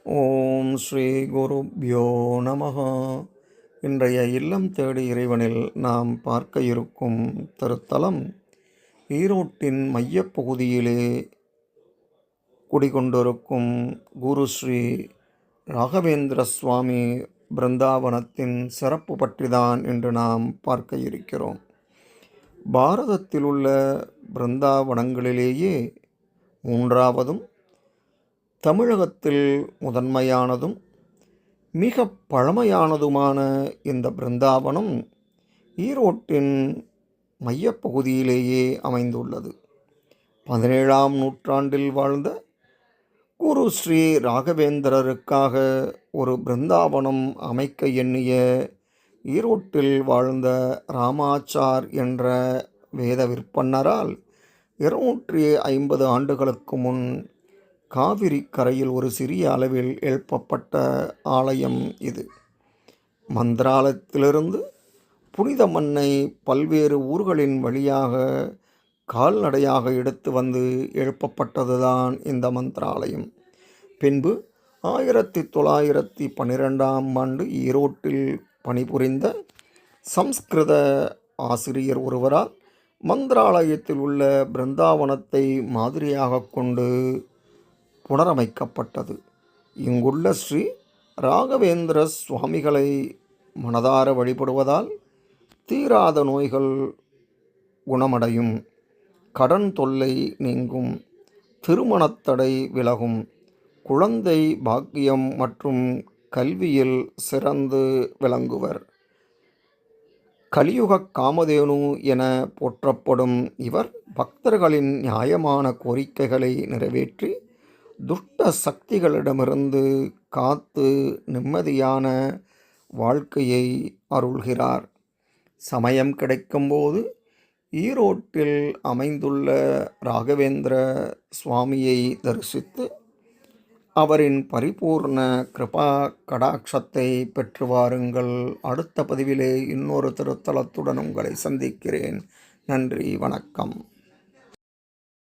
ஓம் ஸ்ரீ குருப்யோ நமஹ. இன்றைய இல்லம் தேடி இறைவனில் நாம் பார்க்க இருக்கும் திருத்தலம் ஈரோட்டின் மையப்பகுதியிலே குடிகொண்டிருக்கும் குரு ஸ்ரீ ராகவேந்திர சுவாமி பிருந்தாவனத்தின் சிறப்பு பற்றிதான் இன்று நாம் பார்க்க இருக்கிறோம். பாரதத்தில் உள்ள பிருந்தாவனங்களிலேயே மூன்றாவதும் தமிழகத்தில் முதன்மையானதும் மிக பழமையானதுமான இந்த பிருந்தாவனம் ஈரோட்டின் மையப்பகுதியிலேயே அமைந்துள்ளது. 17ஆம் நூற்றாண்டில் வாழ்ந்த குரு ஸ்ரீ ராகவேந்திரருக்காக ஒரு பிருந்தாவனம் அமைக்க எண்ணிய ஈரோட்டில் வாழ்ந்த ராமாச்சார் என்ற வேத விற்பன்னரால் 250 ஆண்டுகளுக்கு முன் காவிரி கரையில் ஒரு சிறிய அளவில் எழுப்பப்பட்ட ஆலயம் இது. மந்திராலயத்திலிருந்து புனித மண்ணை பல்வேறு ஊர்களின் வழியாக கால்நடையாக எடுத்து வந்து எழுப்பப்பட்டதுதான் இந்த மந்திராலயம். பின்பு 1912ஆம் ஆண்டு ஈரோட்டில் பணிபுரிந்த சம்ஸ்கிருத ஆசிரியர் ஒருவரால் மந்திராலயத்தில் உள்ள பிருந்தாவனத்தை மாதிரியாக கொண்டு புனரமைக்கப்பட்டது. இங்குள்ள ஸ்ரீ ராகவேந்திர சுவாமிகளை மனதார வழிபடுவதால் தீராத நோய்கள் குணமடையும், கடன் தொல்லை நீங்கும், திருமணத்தடை விலகும், குழந்தை பாக்கியம் மற்றும் கல்வியில் சிறந்து விளங்குவர். கலியுக காமதேனு என போற்றப்படும் இவர் பக்தர்களின் நியாயமான கோரிக்கைகளை நிறைவேற்றி துஷ்ட சக்திகளிடமிருந்து காத்து நிம்மதியான வாழ்க்கையை அருள்கிறார். சமயம் கிடைக்கும்போது ஈரோட்டில் அமைந்துள்ள ராகவேந்திர சுவாமியை தரிசித்து அவரின் பரிபூர்ண கிருபா கடாட்சத்தை பெற்று வாருங்கள். அடுத்த பதிவிலே இன்னொரு திருத்தலத்துடன் உங்களை சந்திக்கிறேன். நன்றி, வணக்கம்.